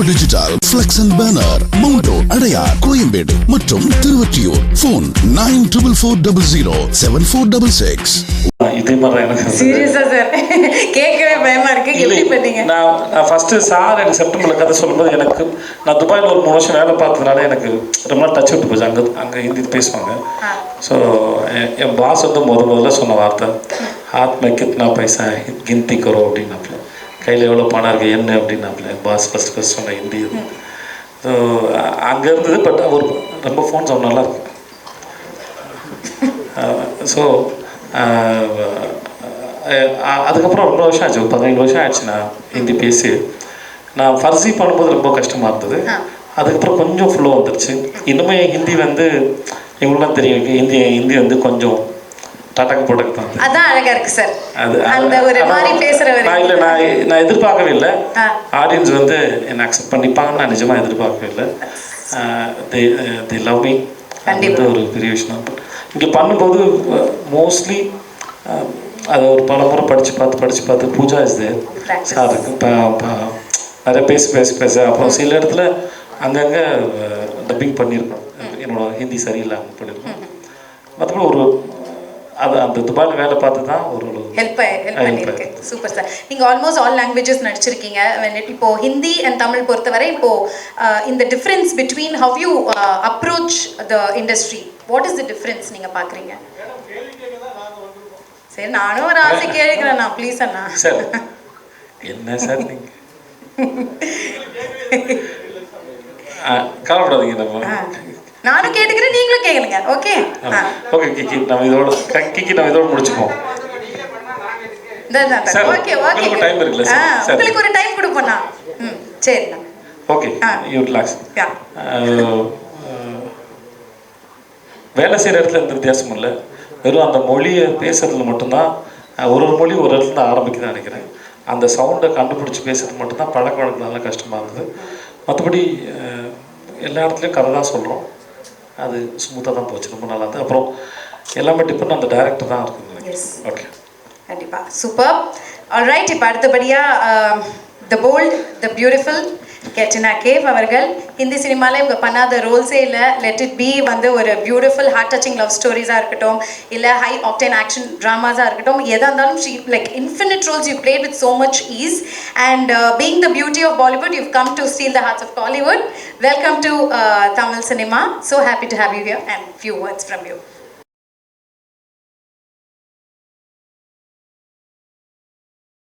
Digital flex and banner மவுண்டோ அடையார் கோயம்பேடு மற்றும் Thiruvottiyur. Phone 94400746. இதே மாதிரி எனக்கு சீரியஸா சார் கேட்கவே பயமா இருக்கு. எப்படி பண்ணீங்க? நான் ஃபர்ஸ்ட் சார் எனக்கு செப்டம்பர்ல கதை சொல்லும்போது எனக்கு நான் துபாயில் ஒரு 3 வருஷம் வேலை பார்த்ததுனால எனக்கு ரொம்ப நாள் டச் விட்டு போச்சு. அங்கே ஹிந்தி பேசுவாங்க. ஸோ என் பாஸ் வந்து முதல்ல சொன்ன வார்த்தை ஹாத் மே கித்னா பைசா கிந்தி கரோ அப்படின்னாப்புல, கையில் எவ்வளோ பணம் இருக்குது என்ன அப்படின்னாப்புல. பாஸ் ஃபஸ்ட் சொன்ன ஹிந்தி. ஸோ அங்கே இருந்தது. பட் அவர் ரொம்ப ஃபோன் சவுண்ட் நல்லா இருக்கு. ஸோ அதுக்கப்புறம் ரொம்ப வருஷம் ஆச்சு, 17 வருஷம் ஆச்சு நான் ஹிந்தி பேசி. நான் ஃபர்ஸி பண்ணும்போது ரொம்ப கஷ்டமாக இருந்தது. அதுக்கப்புறம் கொஞ்சம் ஃபுல்லாக வந்துருச்சு. இன்னுமே ஹிந்தி வந்து இவங்களாம் தெரியும், ஹிந்தி வந்து கொஞ்சம் டாட்டாக்கு போட்டக்கு தான். அதான் அழகா இருக்கு சார். அந்த ஒரு மாதிரி பேசுறவர் நான் எதிர்பார்க்கவே இல்லை. ஆடியன்ஸ் வந்து என்னை அக்செப்ட் பண்ணிப்பாங்கன்னு நான் நிஜமாக எதிர்பார்க்கவே இல்லை. தி லவ் மீ. அது ஒரு பெரிய விஷயம். இங்கே பண்ணும்போது மோஸ்ட்லி அதை ஒரு பல முறை படித்து பார்த்து பூஜா இஸ் தேர் சார் இப்போ நிறைய பேச அப்புறம் சில இடத்துல அங்கங்கே டப்பிங் பண்ணியிருக்கோம். என்னோட ஹிந்தி சரியில்லாமல் பண்ணியிருக்கோம். மற்றபடி ஒரு அது அந்த துபாயில் வேலை பார்த்து தான் ஒரு ஹெல்ப் பண்ணியிருக்கு. Super sir. நீங்கள் ஆல்மோஸ்ட் ஆல் லாங்குவேஜஸ் நடிச்சிருக்கீங்க. இப்போ ஹிந்தி அண்ட் தமிழ் பொறுத்தவரை இப்போ இந்த difference between how you approach the industry, what is the difference நீங்கள் பார்க்குறீங்க? சரி, நானும் ஒரு ஆசை கேட்குறேன் நான், ப்ளீஸ் அண்ணா. சார் என்ன சார் நீங்கள் கவலைப்படாதீங்க. நம்ம நானும் கேட்டுக்கிறேன், நீங்களும் கேட்குறீங்க. ஓகே ஓகே கிக்கி, நம்ம இதோட முடிச்சுப்போம். ஓகே ஓகே, டைம் இருக்குல்ல சார்? உங்களுக்கு ஒரு டைம் கொடுப்போண்ணா. சரிண்ணா. Okay, you relax. வேலை செய்கிற இடத்துல எந்த வித்தியாசமும் இல்லை. வெறும் அந்த மொழியை பேசுறதுல மட்டும்தான் ஒரு மொழி ஒரு இடத்துல ஆரம்பிக்குதுன்னு நினைக்கிறேன். அந்த சவுண்டை கண்டுபிடிச்சி பேசுறது மட்டும்தான் பழக்க வழக்கனால கஷ்டமாக இருந்தது. மற்றபடி எல்லா இடத்துலையும் கதை தான் சொல்கிறோம். அது ஸ்மூத்தாக தான் போச்சு, ரொம்ப நல்லா இருந்தது. அப்புறம் எல்லாமே டிபெண்ட் அந்த டைரக்டர் தான் இருக்குது. ஓகே, கண்டிப்பாக சூப்பர். ஆல்ரைட், இப்போ அடுத்தபடியாக the bold the beautiful Katrina Kaif அவர்கள் ஹிந்தி சினிமாவில் இவங்க பண்ணாத ரோல்ஸே இல்லை. லெட் இட் பி வந்து ஒரு பியூட்டிஃபுல் ஹார்ட் டச்சிங் லவ் ஸ்டோரிஸாக இருக்கட்டும், இல்லை ஹை ஆக்டேன் ஆக்ஷன் ட்ராமாஸாக இருக்கட்டும், எதாக இருந்தாலும் she like infinite roles you played with so much ease. And being the beauty of Bollywood, you've come to steal the hearts of Kollywood. Welcome to Tamil cinema. So happy to have you here and few words from you.